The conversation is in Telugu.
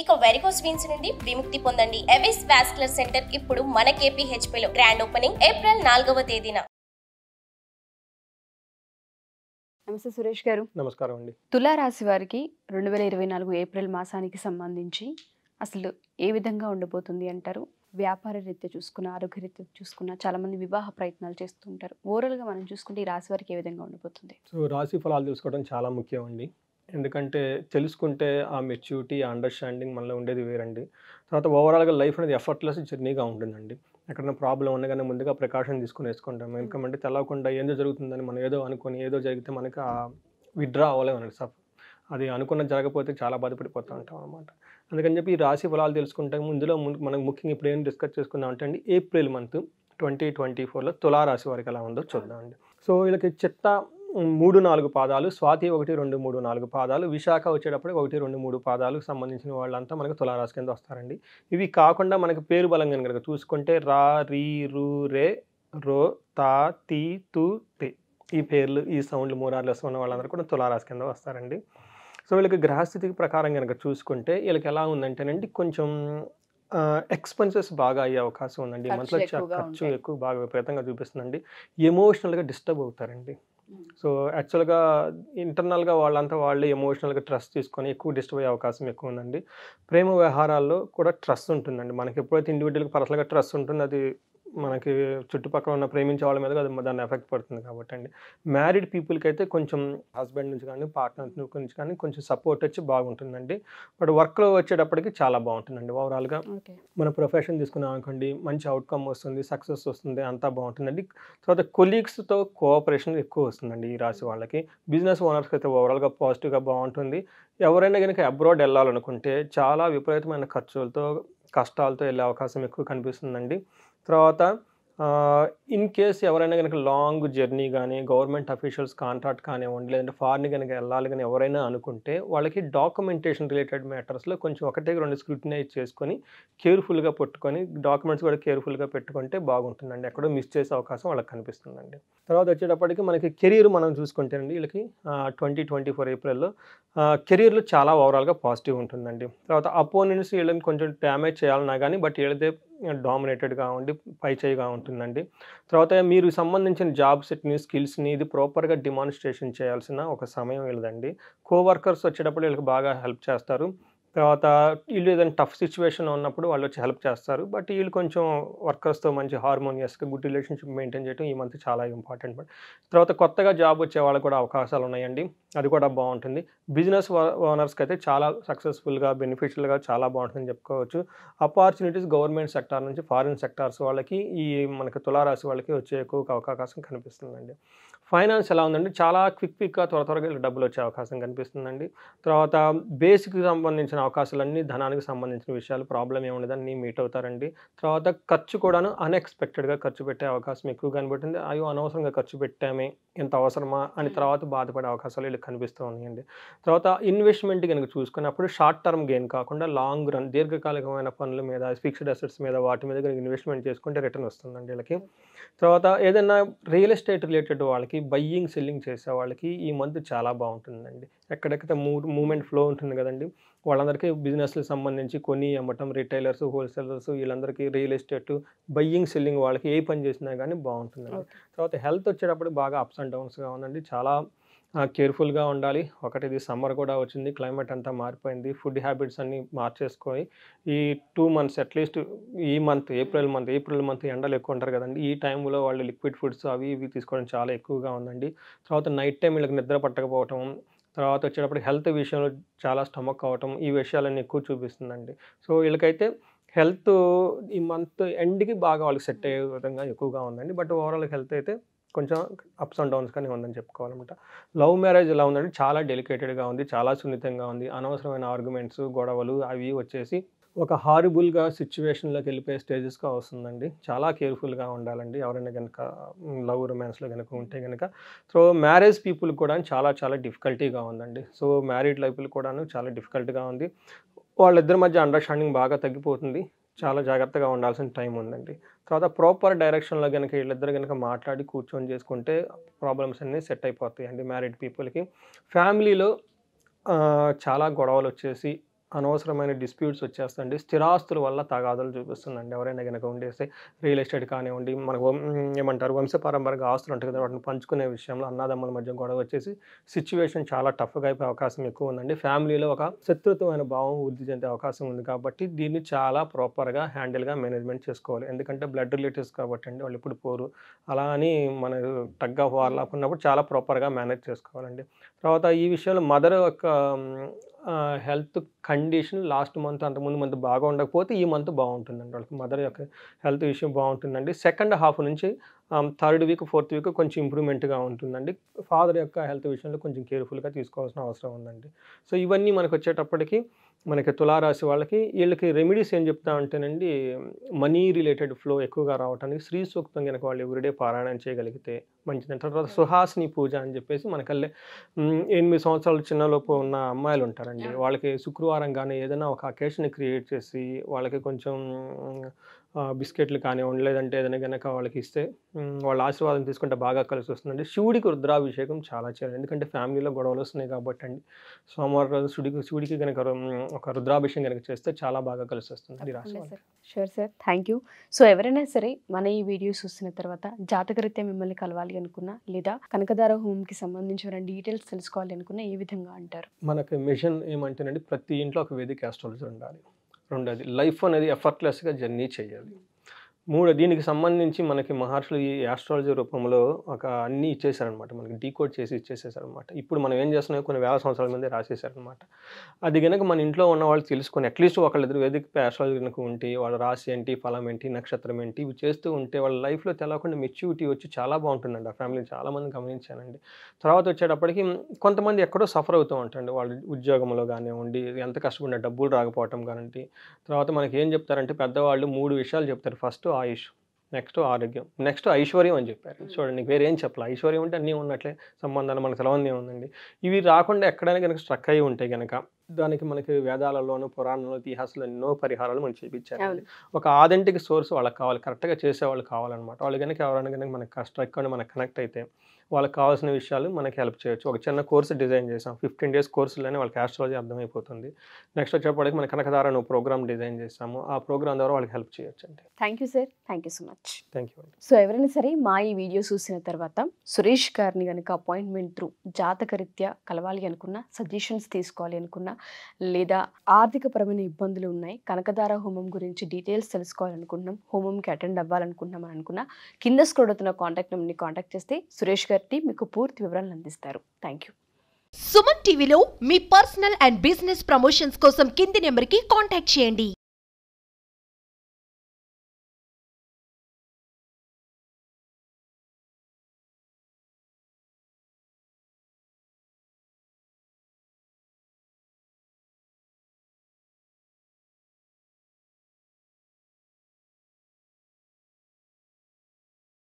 ఇక వెరికోస్ వీన్స్ నుండి విముక్తి పొందండి. ఎవిస్ వాస్కులర్ సెంటర్ ఇప్పుడు మన KPHP లో గ్రాండ్ ఓపెనింగ్ ఏప్రిల్ 4వ తేదీన. నమస్తే సురేష్ గారు. నమస్కారం అండి. తులారాశి వారికి 2024 ఏప్రిల్ మాసానికి సంబంధించి అసలు ఏ విధంగా ఉండబోతుంది అంటారు? వ్యాపార రీత్యా చూసుకున్న, ఆరోగ్య రీత్యా చూసుకున్న, చాలా మంది వివాహ ప్రయత్నాలు చేస్తుంటారు. ఓవరాల్గా మనం చూసుకుంటే ఈ రాశి వారికి ఏ విధంగా ఉండబోతుంది? సో రాశి ఫలాలు తెలుసుకోవడం చాలా ముఖ్యం అండి. ఎందుకంటే తెలుసుకుంటే ఆ మెచ్యూరిటీ, ఆ అండర్స్టాండింగ్ మనలో ఉండేది వేరండి. తర్వాత ఓవరాల్గా లైఫ్ అనేది ఎఫర్ట్లెస్ జర్నీగా ఉంటుందండి. ఎక్కడైనా ప్రాబ్లం ఉండగానే ముందుగా ప్రికాషన్ తీసుకుని వేసుకుంటాం. ఎందుకంటే తెలవకుండా ఏందో జరుగుతుందని మనం ఏదో అనుకొని ఏదో జరిగితే మనకి ఆ విత్డ్రా అవ్వలేమన్నట్టు అది అనుకున్నది జరగకపోతే చాలా బాధపడిపోతూ ఉంటాం అనమాట. అందుకని చెప్పి ఈ రాశి ఫలాలు తెలుసుకుంటే మనం ముఖ్యంగా ఇప్పుడు ఏం డిస్కస్ చేసుకుందాం అంటే అండి, ఏప్రిల్ మంత్ 2024లో తులారాశి వారికి ఎలా ఉందో చూద్దామండి. సో వీళ్ళకి చిత్త 3, 4 పాదాలు, స్వాతి 1, 2, 3, 4 పాదాలు, విశాఖ వచ్చేటప్పుడు 1, 2, 3 పాదాలకు సంబంధించిన వాళ్ళంతా మనకు తులారాశి కింద వస్తారండి. ఇవి కాకుండా మనకి పేరు బలంగా కనుక చూసుకుంటే రా, రీ, రు, రే, రో, తా, తీ, తు, తే, ఈ పేర్లు, ఈ సౌండ్లు 3, 6 లెస్ ఉన్న వాళ్ళందరూ కూడా తులారాశి కింద వస్తారండి. సో వీళ్ళకి గ్రహస్థితి ప్రకారం కనుక చూసుకుంటే వీళ్ళకి ఎలా ఉందంటేనండి, కొంచెం ఎక్స్పెన్సెస్ బాగా అయ్యే అవకాశం ఉందండి. మంత్లో ఖర్చు ఎక్కువ బాగా విపరీతంగా చూపిస్తుందండి. ఎమోషనల్గా డిస్టర్బ్ అవుతారండి. సో యాక్చువల్గా ఇంటర్నల్గా వాళ్ళు ఎమోషనల్గా ట్రస్ట్ తీసుకొని ఎక్కువ డిస్టర్బ్ అయ్యే అవకాశం ఎక్కువ ఉందండి. ప్రేమ వ్యవహారాల్లో కూడా ట్రస్ట్ ఉంటుందండి. మనకి ఎప్పుడైతే ఇండివిజువల్గా పర్సనల్గా ట్రస్ట్ ఉంటుందో అది మనకి చుట్టుపక్కల ఉన్న ప్రేమించే వాళ్ళ మీద దాన్ని ఎఫెక్ట్ పడుతుంది కాబట్టి అండి. మ్యారీడ్ పీపుల్కి అయితే కొంచెం హస్బెండ్ నుంచి కానీ పార్ట్నర్ నుంచి కానీ కొంచెం సపోర్ట్ వచ్చి బాగుంటుందండి. బట్ వర్క్లో వచ్చేటప్పటికి చాలా బాగుంటుందండి. ఓవరాల్గా మన ప్రొఫెషన్ తీసుకున్నాం అనుకోండి, మంచి అవుట్కమ్ వస్తుంది, సక్సెస్ వస్తుంది, అంతా బాగుంటుందండి. తర్వాత కొలీగ్స్తో కోఆపరేషన్ ఎక్కువ వస్తుందండి ఈ రాశి వాళ్ళకి. బిజినెస్ ఓనర్స్కి అయితే ఓవరాల్గా పాజిటివ్గా బాగుంటుంది. ఎవరైనా కనుక అబ్రాడ్ వెళ్ళాలనుకుంటే చాలా విపరీతమైన ఖర్చులతో, కష్టాలతో వెళ్ళే అవకాశం ఎక్కువ కనిపిస్తుందండి. తర్వాత ఇన్ కేస్ ఎవరైనా కనుక లాంగ్ జర్నీ కానీ, గవర్నమెంట్ అఫీషియల్స్ కాంట్రాక్ట్ కానివ్వండి, లేదంటే ఫారిన్ కనుక వెళ్ళాలి కానీ ఎవరైనా అనుకుంటే వాళ్ళకి డాక్యుమెంటేషన్ రిలేటెడ్ మ్యాటర్స్లో కొంచెం 1-2 స్క్రూటినైజ్ చేసుకొని కేర్ఫుల్గా పెట్టుకొని, డాక్యుమెంట్స్ కూడా కేర్ఫుల్గా పెట్టుకుంటే బాగుంటుందండి. ఎక్కడో మిస్ చేసే అవకాశం వాళ్ళకి కనిపిస్తుందండి. తర్వాత వచ్చేటప్పటికి మనకి కెరీర్ మనం చూసుకుంటేనండి, వీళ్ళకి 2024 ఏప్రిల్లో కెరీర్లో చాలా ఓవరాల్గా పాజిటివ్ ఉంటుందండి. తర్వాత అపోనెంట్స్ వీళ్ళని కొంచెం డ్యామేజ్ చేయాలన్నా కానీ బట్ వీళ్ళదే డామినేటెడ్గా ఉండి పైచేయిగా ఉంటుందండి. తర్వాత మీరు సంబంధించిన జాబ్ సెట్ని, స్కిల్స్ని ఇది ప్రాపర్గా డిమాన్స్ట్రేషన్ చేయాల్సిన ఒక సమయం వీళ్ళదండి. కోవర్కర్స్ వచ్చేటప్పుడు వీళ్ళకి బాగా హెల్ప్ చేస్తారు. తర్వాత వీళ్ళు ఏదైనా టఫ్ సిచ్యువేషన్ ఉన్నప్పుడు వాళ్ళు వచ్చి హెల్ప్ చేస్తారు. బట్ వీళ్ళు కొంచెం వర్కర్స్తో మంచి హార్మోనియస్గా గుడ్ రిలేషన్షిప్ మెయింటైన్ చేయడం ఈ మంత్ చాలా ఇంపార్టెంట్. తర్వాత కొత్తగా జాబ్ వచ్చే వాళ్ళకి కూడా అవకాశాలు ఉన్నాయండి, అది కూడా బాగుంటుంది. బిజినెస్ ఓనర్స్కి అయితే చాలా సక్సెస్ఫుల్గా, బెనిఫిషియల్గా చాలా బాగుంటుందని చెప్పుకోవచ్చు. అపార్చునిటీస్ గవర్నమెంట్ సెక్టార్ నుంచి ఫారిన్ సెక్టార్స్ వాళ్ళకి ఈ మనకి తులారాశి వాళ్ళకి వచ్చే ఎక్కువ అవకాశం కనిపిస్తుందండి. ఫైనాన్స్ ఎలా ఉందండి, చాలా క్విక్గా త్వరగా డబ్బులు వచ్చే అవకాశం కనిపిస్తుందండి. తర్వాత బేసిక్కి సంబంధించిన అవకాశాలన్నీ, ధనానికి సంబంధించిన విషయాలు ప్రాబ్లం ఏముండదని మీట్ అవుతారండి. తర్వాత ఖర్చు కూడాను అన్ఎక్స్పెక్టెడ్గా ఖర్చు పెట్టే అవకాశం ఎక్కువ కనబడుతుంది. అయ్యో అనవసరంగా ఖర్చు పెట్టామే, ఎంత అవసరమా అని తర్వాత బాధపడే అవకాశాలు వీళ్ళకి కనిపిస్తూ ఉన్నాయండి. తర్వాత ఇన్వెస్ట్మెంట్ కనుక చూసుకున్నప్పుడు షార్ట్ టర్మ్ గెయిన్ కాకుండా లాంగ్ రన్, దీర్ఘకాలికమైన పనుల మీద, ఫిక్స్డ్ అసెట్స్ మీద, వాటి మీద కనుక ఇన్వెస్ట్మెంట్ చేసుకుంటే రిటర్న్ వస్తుందండి వీళ్ళకి. తర్వాత ఏదైనా రియల్ ఎస్టేట్ రిలేటెడ్ వాళ్ళకి, బయ్యింగ్ సెల్లింగ్ చేసే వాళ్ళకి ఈ మంత్ చాలా బాగుంటుందండి. ఎక్కడెక్కడ మూమెంట్ ఫ్లో ఉంటుంది కదండి, వాళ్ళందరికీ బిజినెస్లకు సంబంధించి కొని అమ్మటం, రిటైలర్స్, హోల్సేలర్స్ వీళ్ళందరికీ రియల్ ఎస్టేట్, బయ్యింగ్ సెల్లింగ్ వాళ్ళకి ఏ పని చేసినా కానీ బాగుంటుందండి. తర్వాత హెల్త్ వచ్చేటప్పుడు బాగా అప్స్ అండ్ డౌన్స్గా ఉందండి. చాలా కేర్ఫుల్గా ఉండాలి. ఒకటి ఇది సమ్మర్ కూడా వచ్చింది, క్లైమేట్ అంతా మారిపోయింది. ఫుడ్ హ్యాబిట్స్ అన్నీ మార్చేసుకొని ఈ 2 months అట్లీస్ట్ ఈ మంత్ ఏప్రిల్ మంత్ ఎండలు ఎక్కువ ఉంటారు కదండి, ఈ టైంలో వాళ్ళు లిక్విడ్ ఫుడ్స్ అవి ఇవి తీసుకోవడం చాలా ఎక్కువగా ఉందండి. తర్వాత నైట్ టైం వీళ్ళకి నిద్ర పట్టకపోవటం, తర్వాత వచ్చేటప్పుడు హెల్త్ విషయంలో చాలా స్టమక్ అవ్వటం, ఈ విషయాలన్నీ ఎక్కువ చూపిస్తుందండి. సో వీళ్ళకైతే హెల్త్ ఈ మంత్ ఎండ్కి బాగా వాళ్ళకి సెట్ అయ్యే విధంగా ఎక్కువగా ఉందండి. బట్ ఓవరాల్ హెల్త్ అయితే కొంచెం అప్స్ అండ్ డౌన్స్గానే ఉందని చెప్పుకోవాలన్నమాట. లవ్ మ్యారేజ్ ఎలా ఉందంటే చాలా డెలికేటెడ్గా ఉంది, చాలా సున్నితంగా ఉంది. అనవసరమైన ఆర్గ్యుమెంట్స్, గొడవలు అవి వచ్చేసి ఒక హారిబుల్గా సిచ్యువేషన్లోకి వెళ్ళిపోయే స్టేజెస్గా వస్తుందండి. చాలా కేర్ఫుల్గా ఉండాలండి ఎవరైనా కనుక లవ్ రొమాన్స్లో కనుక ఉంటే కనుక. సో మ్యారేజ్ పీపుల్ కూడా చాలా డిఫికల్టీగా ఉందండి. సో మ్యారీడ్ లైఫ్లు కూడాను చాలా డిఫికల్ట్గా ఉంది. వాళ్ళిద్దరి మధ్య అండర్స్టాండింగ్ బాగా తగ్గిపోతుంది. చాలా జాగ్రత్తగా ఉండాల్సిన టైం ఉందండి. తర్వాత ప్రాపర్ డైరెక్షన్లో కనుక వీళ్ళిద్దరు కనుక మాట్లాడి కూర్చొని చేసుకుంటే ప్రాబ్లమ్స్ అన్నీ సెట్ అయిపోతాయండి మ్యారీడ్ పీపుల్కి. ఫ్యామిలీలో చాలా గొడవలు వచ్చేసి అనవసరమైన డిస్ప్యూట్స్ వచ్చేస్తాయండి. స్థిరాస్తుల వల్ల తగాదాలు చూపిస్తుందండి. ఎవరైనా గనక ఉండేస్తే రియల్ ఎస్టేట్ కానివ్వండి, మనకు ఏమంటారు వంశపారంపరంగా ఆస్తులు ఉంటాయి కదా, వాటిని పంచుకునే విషయంలో అన్నదమ్ముల మధ్య గొడవ వచ్చేసి సిచ్యువేషన్ చాలా టఫ్గా అయిపోయే అవకాశం ఎక్కువ ఉందండి. ఫ్యామిలీలో ఒక శత్రుత్వమైన భావం వృద్ధి చెందే అవకాశం ఉంది కాబట్టి దీన్ని చాలా ప్రాపర్గా హ్యాండిల్గా మేనేజ్మెంట్ చేసుకోవాలి. ఎందుకంటే బ్లడ్ రిలేటివ్స్ కాబట్టి అండి, వాళ్ళు ఎప్పుడు పోరు. అలా అని మన టగ్ ఆఫ్ వార్ లాగా ఉన్నప్పుడు చాలా ప్రాపర్గా మేనేజ్ చేసుకోవాలండి. తర్వాత ఈ విషయంలో మదర్ యొక్క హెల్త్ కండిషన్ లాస్ట్ మంత్ అంతకుముందు మంత్ బాగా ఉండకపోతే ఈ మంత్ బాగుంటుందండి. వాళ్ళకి మదర్ యొక్క హెల్త్ విషయం బాగుంటుందండి. సెకండ్ హాఫ్ నుంచి థర్డ్ వీక్, ఫోర్త్ వీక్ కొంచెం ఇంప్రూవ్మెంట్గా ఉంటుందండి. ఫాదర్ యొక్క హెల్త్ విషయంలో కొంచెం కేర్ఫుల్గా తీసుకోవాల్సిన అవసరం ఉందండి. సో ఇవన్నీ మనకు వచ్చేటప్పటికి మనకి తులారాశి వాళ్ళకి వీళ్ళకి రెమెడీస్ ఏం చెప్తామంటేనండి, మనీ రిలేటెడ్ ఫ్లో ఎక్కువగా రావడానికి శ్రీ సూక్తం కనుక వాళ్ళు ఎవ్రీడే పారాయణం చేయగలిగితే మంచిది. తర్వాత సుహాసిని పూజ అని చెప్పేసి మనకల్లే 8 సంవత్సరాల చిన్నలోపు ఉన్న అమ్మాయిలు ఉంటారండి, వాళ్ళకి శుక్రవారం కానీ ఏదైనా ఒక అకేషన్ క్రియేట్ చేసి వాళ్ళకి కొంచెం బిస్కెట్లు కానివ్వండి, లేదంటే ఏదైనా కనుక వాళ్ళకి ఇస్తే వాళ్ళ ఆశీర్వాదం తీసుకుంటే బాగా కలిసి వస్తుందండి. శివుడికి రుద్రాభిషేకం చాలా చేయాలి, ఎందుకంటే ఫ్యామిలీలో గొడవలు వస్తున్నాయి కాబట్టి అండి. సోమవారం రోజు శివుడికి కనుక ఒక రుద్రాభిషేకం కనుక చేస్తే చాలా బాగా కలిసి వస్తుంది ఈ రాశి వాళ్ళకి. Sure sir, thank you. So ఎవరైనా సరే మన ఈ వీడియో చూసిన తర్వాత జాతకరీత్యా మిమ్మల్ని కలవాలి అనుకున్నా, లేదా కనకదార హోమ్కి సంబంధించిన డీటెయిల్స్ తెలుసుకోవాలి అనుకున్నా ఏ విధంగా అంటారు? మనకి మిషన్ ఏమంటేనండి, ప్రతి ఇంట్లో ఒక వేదిక ఆస్ట్రాలజీ ఉండాలి. రెండోది లైఫ్ అనేది ఎఫర్ట్లెస్గా జర్నీ చేయాలి. దీనికి సంబంధించి మనకి మహర్షులు ఈ ఆస్ట్రాలజీ రూపంలో ఒక అన్నీ ఇచ్చేసారనమాట, మనకి డీకోడ్ చేసి ఇచ్చేసేసారనమాట. ఇప్పుడు మనం ఏం చేస్తున్నాం, కొన్ని వేల సంవత్సరాల ముందే రాసేసారనమాట. అది కనుక మన ఇంట్లో ఉన్న వాళ్ళు తెలుసుకొని అట్లీస్ట్ ఒకళ్ళిద్దరు వేదిక ఆస్ట్రాలజీ కనుక ఉంటే వాళ్ళ రాశి ఏంటి, ఫలం ఏంటి, నక్షత్రం ఏంటి, ఇవి చేస్తూ ఉంటే వాళ్ళ లైఫ్లో తెలవకుండా మెచ్యూరిటీ వచ్చి చాలా బాగుంటుందండి. ఆ ఫ్యామిలీ చాలామంది గమనించానండి. తర్వాత వచ్చేటప్పటికి కొంతమంది ఎక్కడో సఫర్ అవుతూ ఉంటారండి, వాళ్ళు ఉద్యోగంలో కానివ్వండి, ఎంత కష్టపడిన డబ్బులు రాకపోవటం కానివ్వండి. తర్వాత మనకి ఏం చెప్తారంటే పెద్దవాళ్ళు 3 విషయాలు చెప్తారు. ఫస్ట్ ఆయుష్, నెక్స్ట్ ఆరోగ్యం, నెక్స్ట్ ఐశ్వర్యం అని చెప్పారు. చూడండి, వేరే ఏం చెప్పాలి, ఐశ్వర్యం అంటే అన్నీ ఉన్నట్లే, సంబంధాలు మనకు తెలవంది ఏముందండి. ఇవి రాకుండా ఎక్కడైనా కనుక స్ట్రక్ అయ్యి ఉంటే కనుక దానికి మనకి వేదాలలోను, పురాణంలో, ఇతిహాసాలు ఎన్నో పరిహారాలు మనకి చూపించారు. ఒక ఆథెంటిక్ సోర్స్ వాళ్ళకి కావాలి, కరెక్ట్గా చేసేవాళ్ళు కావాలన్నమాట. వాళ్ళు కనుక ఎవరైనా కనుక మనకి స్ట్రక్ అని మనకు కనెక్ట్ అయితే వాళ్ళకి కావాల్సిన విషయాలు మనకి హెల్ప్ చేయొచ్చు. ఒక చిన్న కోర్సు డిజైన్ చేసాం, 15 days కోర్సులోనే వాళ్ళకి ఆస్ట్రాలజీ అర్థమైపోతుంది. నెక్స్ట్ వచ్చేప్పటికి మన కనకదార అనే ప్రోగ్రామ్ డిజైన్ చేసాము, ఆ ప్రోగ్రామ్ ద్వారా వాళ్ళకి హెల్ప్ చేయొచ్చు అండి. Thank you sir, thank you so much. Thank you అండి. సో ఎవరైనా సరే మా ఈ వీడియో చూసిన తర్వాత సురేష్ గారిని కనుక అపాయింట్మెంట్ త్రూ జాతకరీత్యా కలవాలి అనుకున్నా, సజెషన్స్ తీసుకోవాలి అనుకున్నా, లేదా ఆర్థికపరమైన ఇబ్బందులు ఉన్నాయి, కనకదార హోమం గురించి డీటెయిల్స్ తెలుసుకోవాలనుకుంటున్నాం, హోమంకి అటెండ్ అవ్వాలనుకుంటున్నాం అని అనుకున్నా, కింద స్క్రోల్ అవుతున్న కాంటాక్ట్ నెంబర్ని కాంటాక్ట్ చేస్తే సురేష్ గారి మీకు పూర్తి వివరాలు అందిస్తారు. Thank you. సుమన్ టీవీలో మీ పర్సనల్ అండ్ బిజినెస్ ప్రమోషన్స్ కోసం కింది నెంబర్కి కాంటాక్ట్ చేయండి.